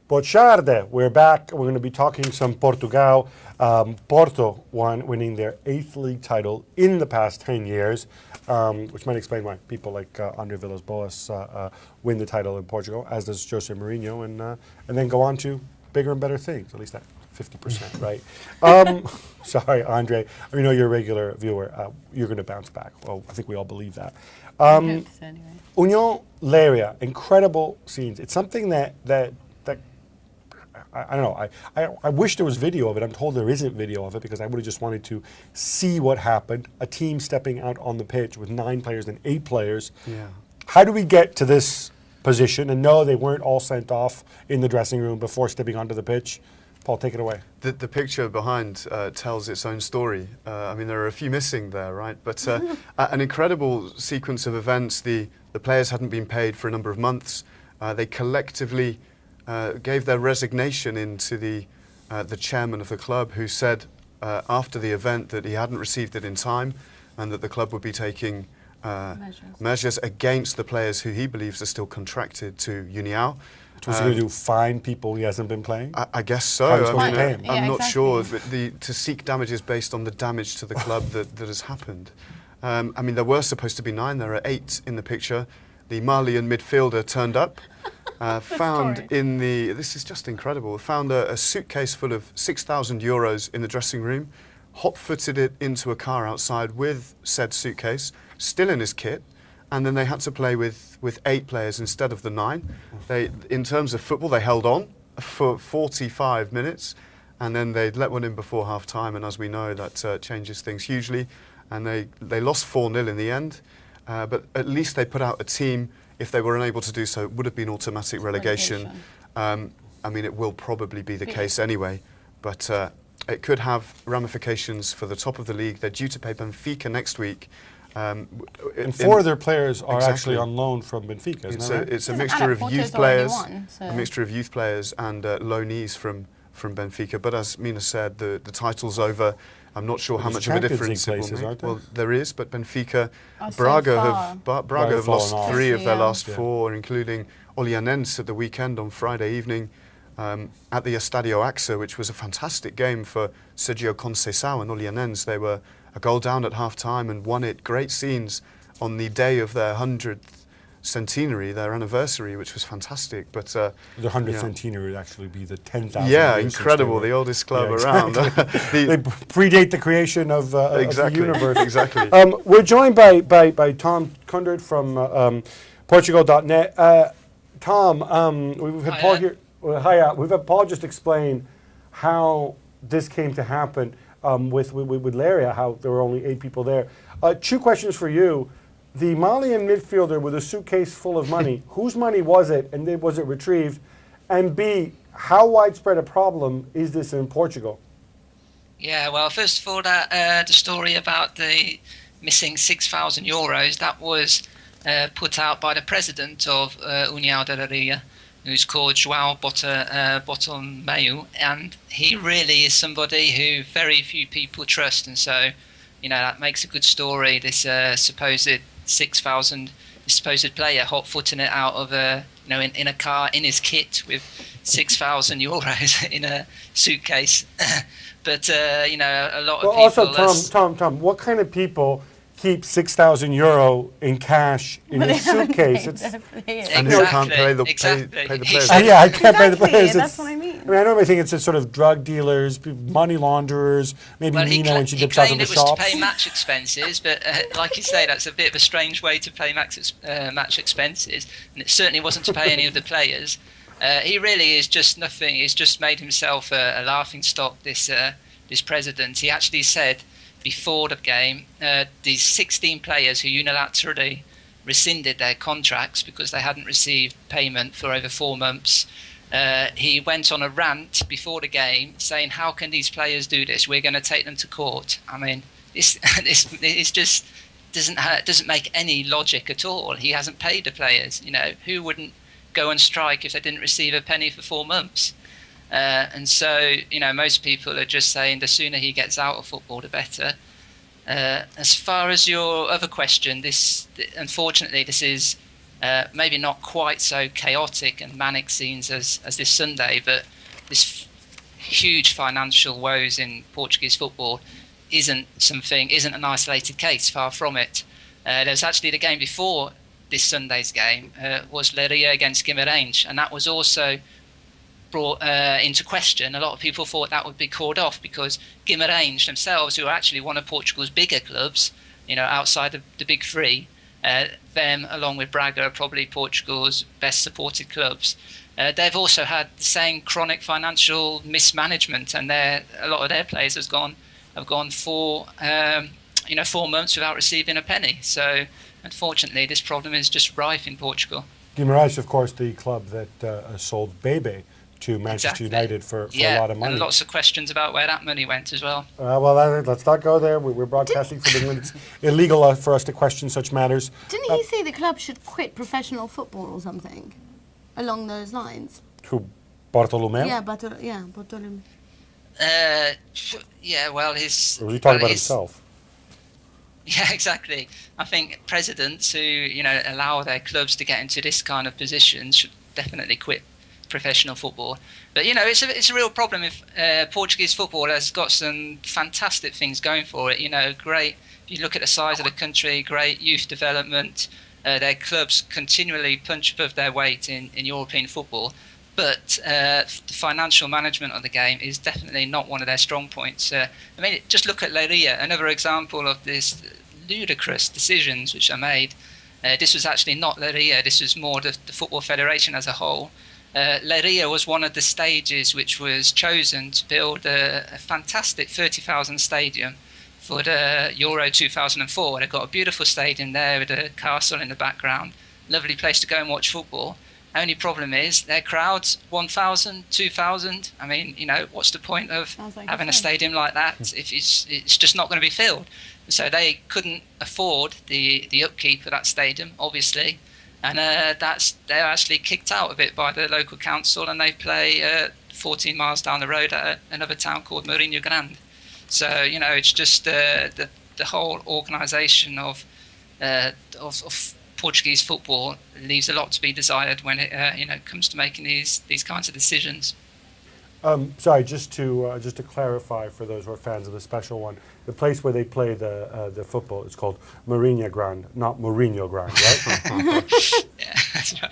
Bocciarde, we're back. We're going to be talking some Portugal. Porto winning their 8th league title in the past 10 years, which might explain why people like Andre Villas-Boas win the title in Portugal, as does Jose Mourinho, and then go on to bigger and better things, at least that 50%, right? Sorry, Andre. I know you're a regular viewer. You're going to bounce back. Well, I think we all believe that. Anyway. Union Leiria, incredible scenes. It's something that I don't know. I wish there was video of it. I'm told there isn't video of it because I would have just wanted to see what happened. A team stepping out on the pitch with 9 players and 8 players. Yeah. How do we get to this position? And no, they weren't all sent off in the dressing room before stepping onto the pitch. Paul, take it away. The picture behind tells its own story. I mean, there are a few missing there, right? But an incredible sequence of events. The players hadn't been paid for a number of months. They collectively gave their resignation into the chairman of the club, who said after the event that he hadn't received it in time and that the club would be taking measures against the players who he believes are still contracted to União. What's he going to do? Fine people he hasn't been playing? I guess so. How are you supposed to pay him? I'm not sure. To seek damages based on the damage to the club that has happened. I mean, there were supposed to be 9. There are 8 in the picture. The Malian midfielder turned up, found in the, this is just incredible, found a suitcase full of €6,000 in the dressing room, hot-footed it into a car outside with said suitcase, still in his kit, and then they had to play with 8 players instead of the 9. In terms of football, they held on for 45 minutes, and then they let one in before half-time, and as we know, that changes things hugely, and they lost 4-0 in the end. But at least they put out a team. If they were unable to do so, it would have been automatic relegation. I mean, it will probably be the case anyway, but it could have ramifications for the top of the league. They're due to play Benfica next week. And 4 of their players are actually on loan from Benfica, isn't that right? It's a mixture of youth players, a mixture of youth players and loanees from Benfica. But as Mina said, the title's over. I'm not sure how much of a difference it will make. Well, there is, but Benfica, Braga have lost 3 of their last 4, including Olhanense at the weekend on Friday evening at the Estadio AXA, which was a fantastic game for Sergio Conceição and Olhanense. They were a goal down at half-time and won it. Great scenes on the day of their 100th centenary, their anniversary, which was fantastic. But the 100th centenary would actually be the 10,000. Yeah, incredible. The oldest club around. They predate the creation of the universe. Exactly. We're joined by Tom Kundert from Portugal.net. Tom, we've had Paul here. We've had Paul just explain how this came to happen with Leiria, how there were only 8 people there. 2 questions for you. The Malian midfielder with a suitcase full of money, whose money was it, and then was it retrieved? And B, how widespread a problem is this in Portugal? Yeah, well, first of all, the story about the missing €6,000, that was put out by the president of União da Leiria, who's called João Bartolomeu, and he really is somebody who very few people trust, and so, you know, that makes a good story, this supposed 6,000 supposed player hot-footing it out of in a car in his kit with €6,000 in a suitcase. But you know, a lot of people. Also, Tom, what kind of people keep €6,000 in cash in a suitcase? And who can't pay the players? Yeah, I can't pay the players. That's what I mean. I mean, I normally think it's just sort of drug dealers, money launderers, maybe Mina when she dips out of the shops. He claimed it was to pay match expenses, but like you say, that's a bit of a strange way to pay match expenses, and it certainly wasn't to pay any of the players. He really is just nothing. He's just made himself a laughing stock, this president. He actually said before the game, these 16 players who unilaterally rescinded their contracts because they hadn't received payment for over 4 months. He went on a rant before the game saying, how can these players do this? We're going to take them to court. I mean, this just doesn't make any logic at all. He hasn't paid the players. You know, who wouldn't go on strike if they didn't receive a penny for 4 months? And so, you know, most people are just saying the sooner he gets out of football, the better. As far as your other question, unfortunately, this is maybe not quite so chaotic and manic scenes as this Sunday, but this huge financial woes in Portuguese football isn't an isolated case, far from it. There was actually the game before this Sunday's game was Leiria against Guimarães, and that was also brought into question. A lot of people thought that would be called off because Guimarães themselves, who are actually one of Portugal's bigger clubs, you know, outside of the big 3, them along with Braga are probably Portugal's best supported clubs. They've also had the same chronic financial mismanagement, and a lot of their players have gone 4 months without receiving a penny. So unfortunately, this problem is just rife in Portugal. Guimarães, of course, the club that sold Bebe to Manchester United for a lot of money. And lots of questions about where that money went as well. Well, let's not go there. We're broadcasting from England. It's illegal for us to question such matters. Didn't he say the club should quit professional football or something along those lines? Who, Bartolomeu? Yeah, Bartolomeu. Yeah, well, his... Or was he talking about himself? Yeah, exactly. I think presidents who, allow their clubs to get into this kind of position should definitely quit professional football. But, it's a real problem if Portuguese football has got some fantastic things going for it. Great, if you look at the size of the country, great youth development. Their clubs continually punch above their weight in European football. But the financial management of the game is definitely not one of their strong points. Just look at Liga, another example of this ludicrous decisions which are made. This was actually not Liga, this was more the Football Federation as a whole. Liga was one of the stages which was chosen to build a fantastic 30,000 stadium for the Euro 2004. They've got a beautiful stadium there with a castle in the background. Lovely place to go and watch football. Only problem is their crowds 1,000, 2,000. What's the point of having a stadium like that if it's just not going to be filled? So they couldn't afford the upkeep of that stadium, obviously, and they're actually kicked out of it by the local council, and they play 14 miles down the road at another town called Mourinho Grande. So it's just the whole organisation of Portuguese football leaves a lot to be desired when it comes to making these kinds of decisions. Sorry, just to clarify for those who are fans of the special one, the place where they play the football is called Mourinho Grande, not Mourinho Grande, right? Yeah, that's right.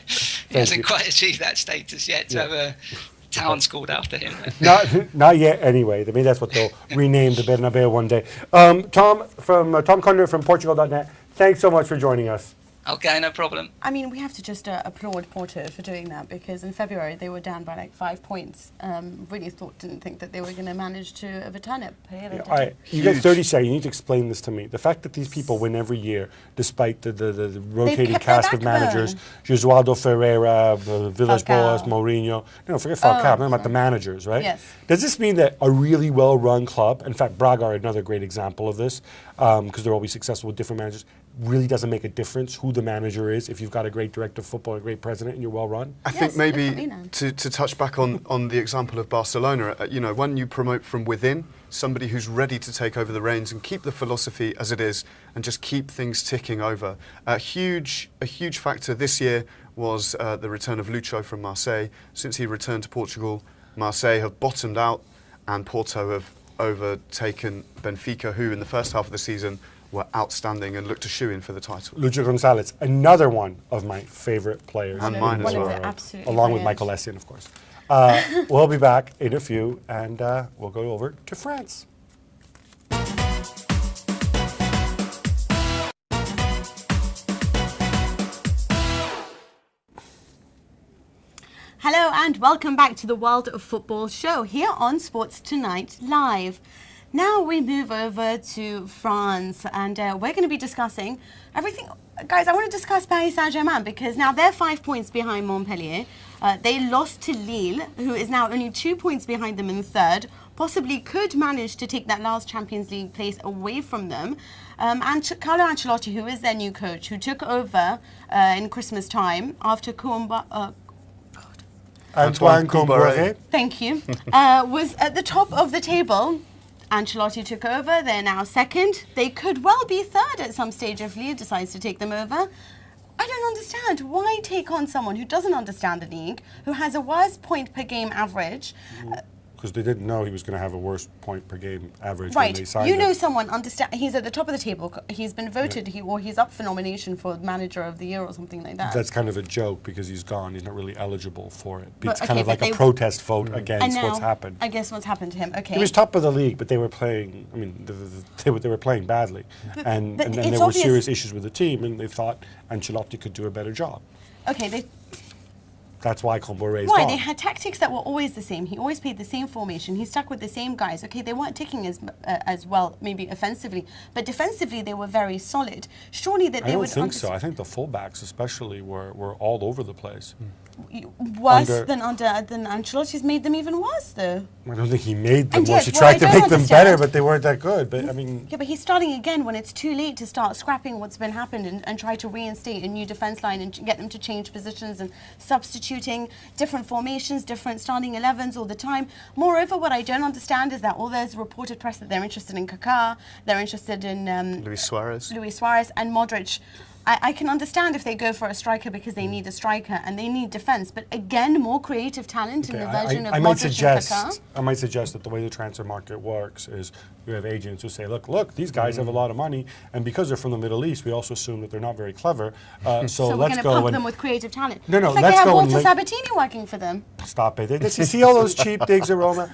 He hasn't quite achieved that status yet to have a town's called after him. Not yet, anyway. Maybe that's what they'll rename the Bernabeu one day. Tom Conner from Portugal.net, thanks so much for joining us. Okay, no problem. We have to just applaud Porto for doing that, because in February they were down by 5 points. Didn't think that they were going to manage to overturn it. You get 30 seconds. You need to explain this to me. The fact that these people win every year, despite the rotating cast of managers, Josualdo Ferreira, Villas-Boas, Mourinho. No, forget Falcao. I'm talking about the managers, right? Yes. Does this mean that a really well-run club, in fact, Braga are another great example of this, because they're always successful with different managers, really doesn't make a difference who the manager is if you've got a great director of football, a great president, and you're well run? I think maybe to touch back on the example of Barcelona, when you promote from within, somebody who's ready to take over the reins and keep the philosophy as it is and just keep things ticking over. A huge factor this year was the return of Lucho from Marseille. Since he returned to Portugal, Marseille have bottomed out and Porto have overtaken Benfica, who in the first half of the season were outstanding and looked to shoe in for the title. Lucho Gonzalez, another one of my favourite players. And mine as well. Along with Michael Essien, of course. We'll be back in a few, and we'll go over to France. Hello and welcome back to the World of Football show here on Sports Tonight Live. Now we move over to France, and we're going to be discussing everything. Guys, I want to discuss Paris Saint-Germain, because now they're 5 points behind Montpellier. They lost to Lille, who is now only 2 points behind them in third, possibly could manage to take that last Champions League place away from them. And Carlo Ancelotti, who is their new coach, who took over in Christmas time after Antoine Kombouaré. Thank you. Was at the top of the table. Ancelotti took over. They're now second. They could well be third at some stage if Lille decides to take them over. I don't understand. Why take on someone who doesn't understand the league, who has a worse point per game average? Because they didn't know he was going to have a worse point per game average when they signed him. Right. Someone understand. He's at the top of the table. He's been voted, he's up for nomination for Manager of the Year or something like that. That's kind of a joke, because he's gone. He's not really eligible for it. It's kind of like a protest vote against what's happened. I guess what's happened to him. Okay. He was top of the league, but they were playing. They were playing badly, and there were serious issues with the team, and they thought Ancelotti could do a better job. Okay. That's why Kombouaré is gone. Why? They had tactics that were always the same. He always played the same formation. He stuck with the same guys. Okay, they weren't ticking as well, maybe offensively, but defensively they were very solid. Surely that they would. I don't think so. I think the fullbacks especially were all over the place. Worse than Ancelotti's made them even worse, though. I don't think he made them And worse. yet, He what I tried to don't make them understand- better, but they weren't that good. But I mean, Yeah, but he's starting again when it's too late to start scrapping what's been happened and try to reinstate a new defence line and get them to change positions and substituting different formations, different starting 11s all the time. Moreover, what I don't understand is that all there's reported press that they're interested in Kaká, they're interested in Luis Suarez. and Modric. I can understand if they go for a striker because they need a striker and they need defence, but again, more creative talent in the version of Modric and Kaká. I might suggest that the way the transfer market works is you have agents who say, look, these guys have a lot of money, and because they're from the Middle East, we also assume that they're not very clever. So we're let's going to go pump and them with creative talent. No, It's like let's they have go and Walter Sabatini working for them. Stop it. You see all those cheap digs at Roma?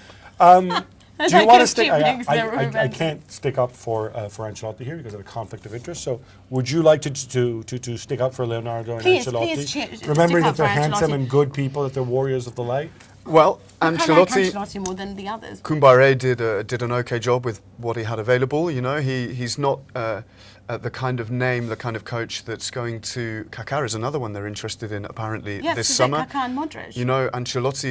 Do you want to stick? I can't stick up for Ancelotti here because of the conflict of interest. So, would you like to stick up for Leonardo and Ancelotti? Please, remembering that stick they're up for handsome Ancelotti. and good people, that they're warriors of the light? Well, I like Ancelotti more than the others. Koundé did an okay job with what he had available. You know, he's not the kind of name, the kind of coach that's going to. Kaká is another one they're interested in apparently this summer. Kaká and Modric. You know, Ancelotti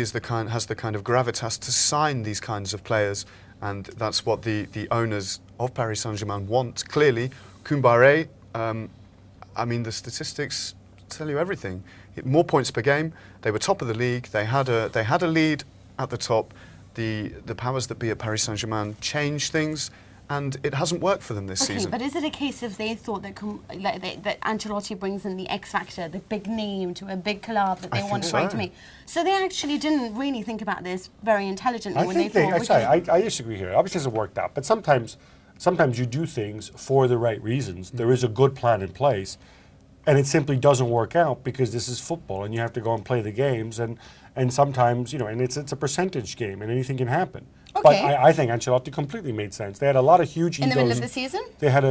has the kind of gravitas to sign these kinds of players, and that's what the owners of Paris Saint-Germain want. Clearly, Koundé, I mean, the statistics tell you everything. More points per game. They were top of the league. They had a lead at the top. The powers that be at Paris Saint-Germain changed things, and it hasn't worked for them this season. But is it a case of they thought that that Ancelotti brings in the X factor, the big name to a big club that they want to try to make? So they actually didn't really think about this very intelligently when they thought. I disagree here. Obviously, it hasn't worked out, but sometimes you do things for the right reasons. There is a good plan in place, and it simply doesn't work out because this is football, and you have to go and play the games, and sometimes, you know, and it's a percentage game, and anything can happen. Okay. But I think Ancelotti completely made sense. They had a lot of huge egos. In the middle of the season? They had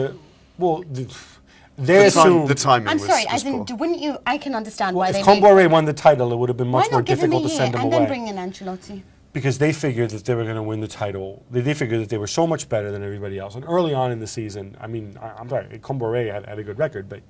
they assumed... The timing I'm was sorry, was as in, poor. wouldn't you... I can understand why if they Koundé won the title, it would have been much more Why not give him a difficult to year send him and away. then bring in Ancelotti? Because they figured that they were going to win the title. They figured that they were so much better than everybody else. And early on in the season, I mean, I'm sorry, Koundé had a good record, but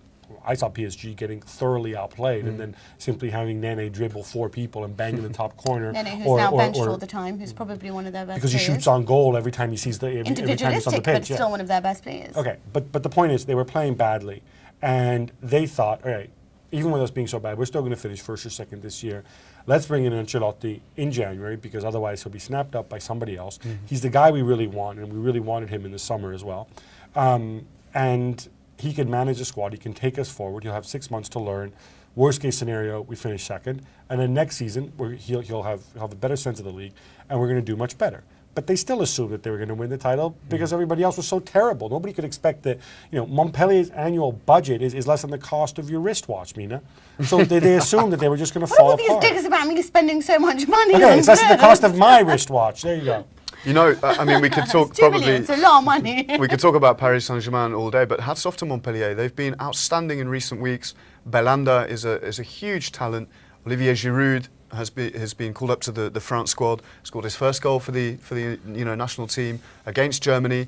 I saw PSG getting thoroughly outplayed and then simply having Nene dribble 4 people and bang in the top corner. Nene, who's now benched all the time, who's probably one of their best because players. he shoots on goal every time he sees every time he's on the Individualistic, pitch. but still one of their best players. Okay, but the point is they were playing badly, and they thought, all right, even with us being so bad, we're still going to finish first or second this year. Let's bring in Ancelotti in January because otherwise he'll be snapped up by somebody else. He's the guy we really want, and we really wanted him in the summer as well. And he can manage the squad. He can take us forward. He'll have 6 months to learn. Worst case scenario, we finish second, and then next season he'll have a better sense of the league, and we're going to do much better. But they still assumed that they were going to win the title because everybody else was so terrible. Nobody could expect that. You know, Montpellier's annual budget is less than the cost of your wristwatch, Mina. So they assumed that they were just going to fall What are all apart. these digs about me spending so much money? Okay, on it's less than the clothes? cost of my wristwatch. There you go. You know, I mean, we could talk It's 2 probably. million, it's a lot of money. We could talk about Paris Saint-Germain all day, but hats off to Montpellier. They've been outstanding in recent weeks. Belanda is a huge talent. Olivier Giroud has been called up to the France squad. Scored his first goal for the national team against Germany.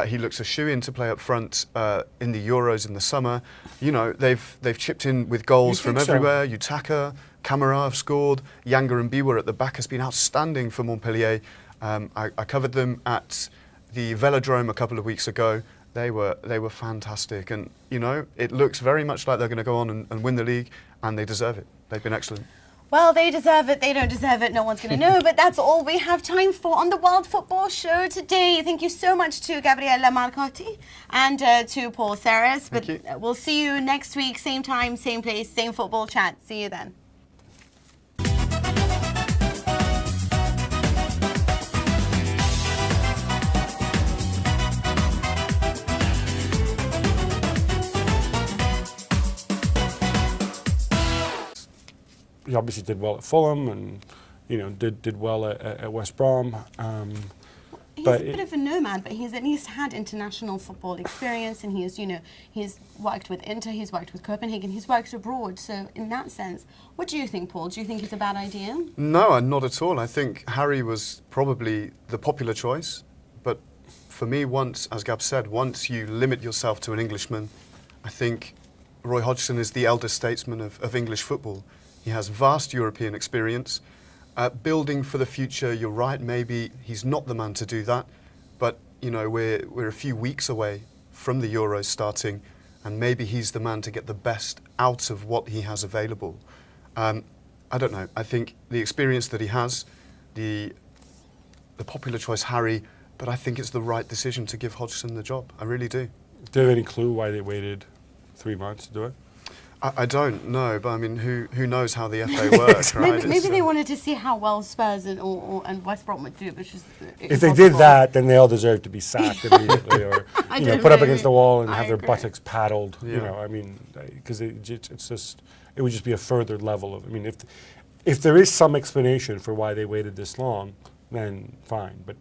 He looks a shoe-in to play up front in the Euros in the summer. You know, they've chipped in with goals from everywhere. Utaka, Camara have scored. Yanga and Biwa at the back has been outstanding for Montpellier. I covered them at the Velodrome a couple of weeks ago. They were fantastic, and you know, it looks very much like they're going to go on and win the league, and they deserve it. They've been excellent. Well, they deserve it, they don't deserve it, no one's going to know, but that's all we have time for on the World Football Show today. Thank you so much to Gabriella Marcotti and to Paul Saras. But we'll see you next week, same time, same place, same football chat. See you then. He obviously did well at Fulham, and you know did well at West Brom. He's a bit of a nomad, but he's at least had international football experience, and he's worked with Inter, he's worked with Copenhagen, he's worked abroad. So in that sense, what do you think, Paul? Do you think it's a bad idea? No, not at all. I think Harry was probably the popular choice, but for me, as Gab said, once you limit yourself to an Englishman, I think Roy Hodgson is the elder statesman of English football. He has vast European experience. Building for the future, you're right, maybe he's not the man to do that. But, you know, we're a few weeks away from the Euros starting, and maybe he's the man to get the best out of what he has available. I don't know. I think the experience that he has, the popular choice, Harry, but I think it's the right decision to give Hodgson the job. I really do. Do you have any clue why they waited 3 months to do it? I don't know, but I mean, who knows how the FA works, right? Maybe they wanted to see how well Spurs and West Brom would do, which is if they did that, then they all deserve to be sacked immediately, or put up against the wall and have their buttocks paddled. Yeah. You know, I mean, because it would just be a further level of. I mean, if there is some explanation for why they waited this long, then fine. But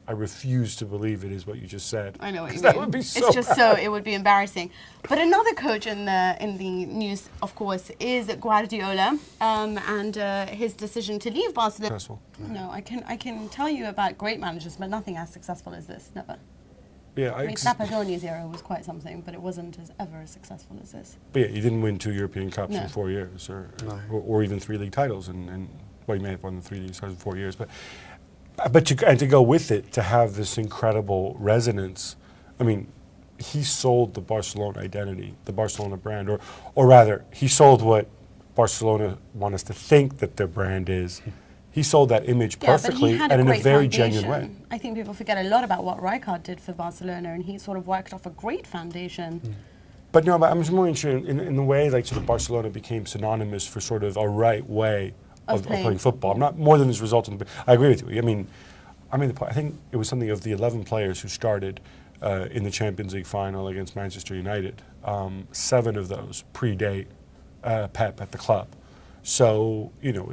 I refuse to believe it is what you just said. I know what you mean. That would be so. It's just it would be embarrassing. But another coach in the news, of course, is Guardiola, and his decision to leave Barcelona. Successful. No, I can tell you about great managers, but nothing as successful as this. Never. Yeah, I mean, Trapattoni's era was quite something, but it wasn't ever as successful as this. But yeah, you didn't win 2 European Cups in 4 years, or even 3 league titles, and well, you may have won the 3 league titles in 4 years, but to go with it, to have this incredible resonance. I mean, he sold the Barcelona identity, the Barcelona brand, or rather, he sold what Barcelona want us to think that their brand is. He sold that image perfectly and in a very genuine way. I think people forget a lot about what Rijkaard did for Barcelona, and he sort of worked off a great foundation. But no, but I'm just more interested in the way like sort of Barcelona became synonymous for sort of a right way of playing football. Not more than his results. I agree with you. I mean, I think it was something of the 11 players who started in the Champions League final against Manchester United. 7 of those predate Pep at the club. So, you know,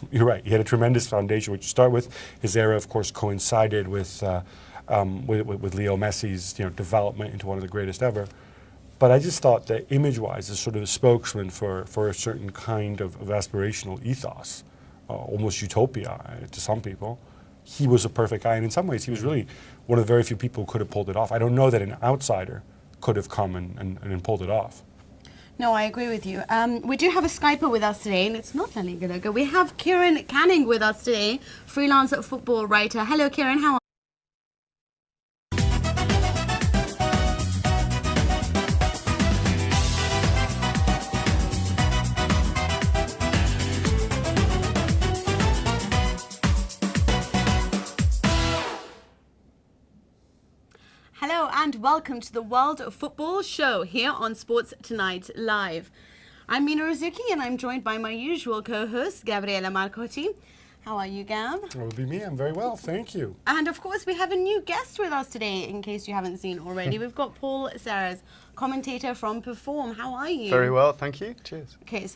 you're right. He had a tremendous foundation, which you start with. His era, of course, coincided with Leo Messi's development into one of the greatest ever. But I just thought that image-wise, as sort of a spokesman for a certain kind of aspirational ethos, almost utopia to some people, he was a perfect guy. And in some ways, he was really one of the very few people who could have pulled it off. I don't know that an outsider could have come and pulled it off. No, I agree with you. We do have a Skyper with us today, and it's not La Liga. We have Kieran Canning with us today, freelance football writer. Hello, Kieran. How are you? Hello and welcome to the World of Football show here on Sports Tonight Live. I'm Mina Rzouki and I'm joined by my usual co-host, Gabriela Marcotti. How are you, Gab? It would be me. I'm very well, thank you. And of course, we have a new guest with us today, in case you haven't seen already. We've got Paul Serres, commentator from Perform. How are you? Very well, thank you. Cheers. Okay,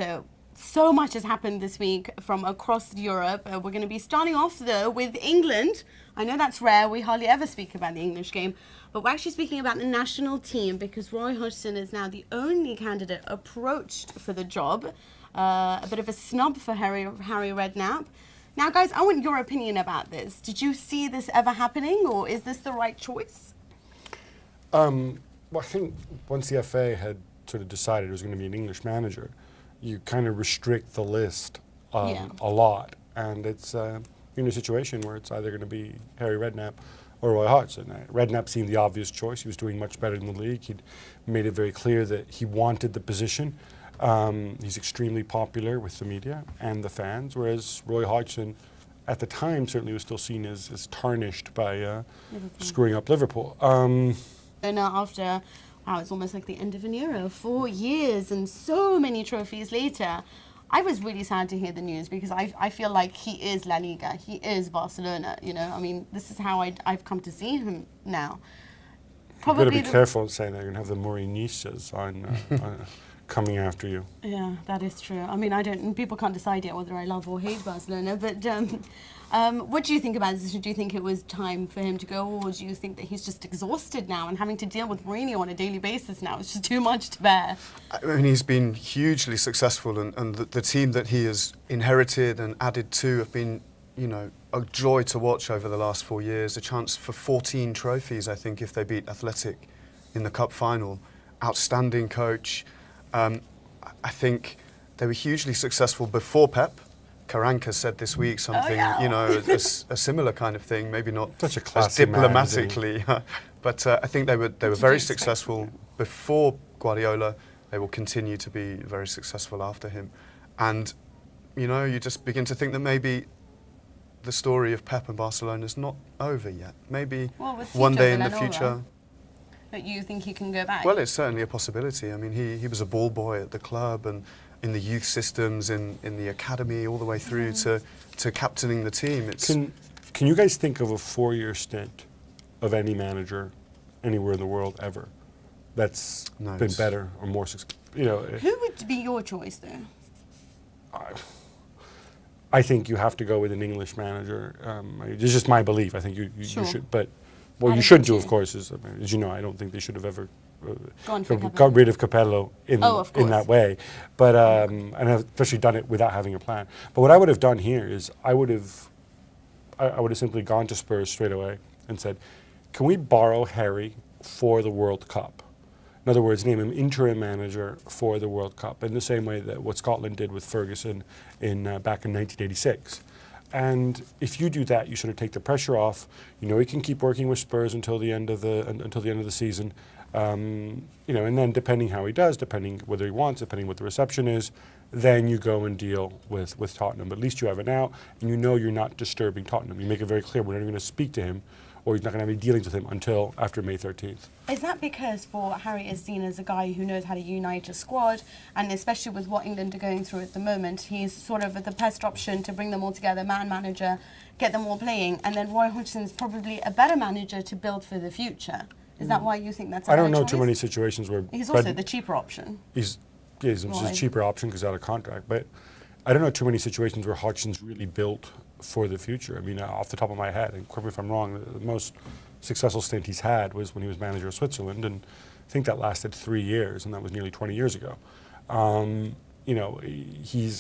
so much has happened this week from across Europe. We're going to be starting off, though, with England. I know that's rare. We hardly ever speak about the English game. But we're actually speaking about the national team because Roy Hodgson is now the only candidate approached for the job. A bit of a snub for Harry Redknapp. Now, guys, I want your opinion about this. Did you see this ever happening, or is this the right choice? Well, I think once the FA had sort of decided it was going to be an English manager, you kind of restrict the list a lot. And it's in a situation where it's either going to be Harry Redknapp or Roy Hodgson. Redknapp seemed the obvious choice. He was doing much better in the league. He'd made it very clear that he wanted the position. He's extremely popular with the media and the fans, whereas Roy Hodgson, at the time, certainly was still seen as tarnished by screwing up Liverpool. And after, wow, it's almost like the end of an era. 4 years and so many trophies later. I was really sad to hear the news because I feel like he is La Liga. He is Barcelona, you know. I mean, this is how I've come to see him now. Probably you've got to be careful saying that. You're going to have the Mourinhistas on coming after you. Yeah, that is true. I mean, people can't decide yet whether I love or hate Barcelona, but what do you think about this? Do you think it was time for him to go, or do you think that he's just exhausted now and having to deal with Mourinho on a daily basis now? It's just too much to bear. I mean, he's been hugely successful, and the team that he has inherited and added to have been, you know, a joy to watch over the last 4 years. A chance for 14 trophies, I think, if they beat Athletic in the cup final. Outstanding coach. I think they were hugely successful before Pep. Karanka said this week something, you know, a similar kind of thing, maybe not Such a as classy diplomatically, but I think they were very successful before Guardiola. They will continue to be very successful after him, and you know, you just begin to think that maybe the story of Pep and Barcelona is not over yet. Maybe one day in the future. But you think he can go back? Well, it's certainly a possibility. I mean, he was a ball boy at the club and in the youth systems, in the academy, all the way through to captaining the team. Can you guys think of a 4-year stint of any manager anywhere in the world ever that's been better or more successful? You know, who would be your choice though? I think you have to go with an English manager. It's just my belief. I think you should, but what you shouldn't do, of course, is, as you know, I don't think they should have ever got rid of Capello in that way. But and I've especially done it without having a plan. But what I would have done here is I would have simply gone to Spurs straight away and said, can we borrow Harry for the World Cup? In other words, name him interim manager for the World Cup, in the same way that what Scotland did with Ferguson back in 1986. And if you do that, you sort of take the pressure off. You know, he can keep working with Spurs until the end of the season. You know, and then depending how he does, depending whether he wants, depending what the reception is, then you go and deal with Tottenham. But at least you have an out, and you know you're not disturbing Tottenham. You make it very clear we're not even going to speak to him, or he's not going to have any dealings with him until after May 13th. Is that because Harry is seen as a guy who knows how to unite a squad, and especially with what England are going through at the moment, he's sort of the best option to bring them all together, manager, get them all playing, and then Roy Hodgson's probably a better manager to build for the future? Is that why you think that's a better choice? I don't know too many situations where... He's also the cheaper option. He's a cheaper option because he's out of contract, but I don't know too many situations where Hodgson's really built for the future. I mean, off the top of my head, and correct me if I'm wrong, the most successful stint he's had was when he was manager of Switzerland, and I think that lasted 3 years, and that was nearly 20 years ago. You know, he's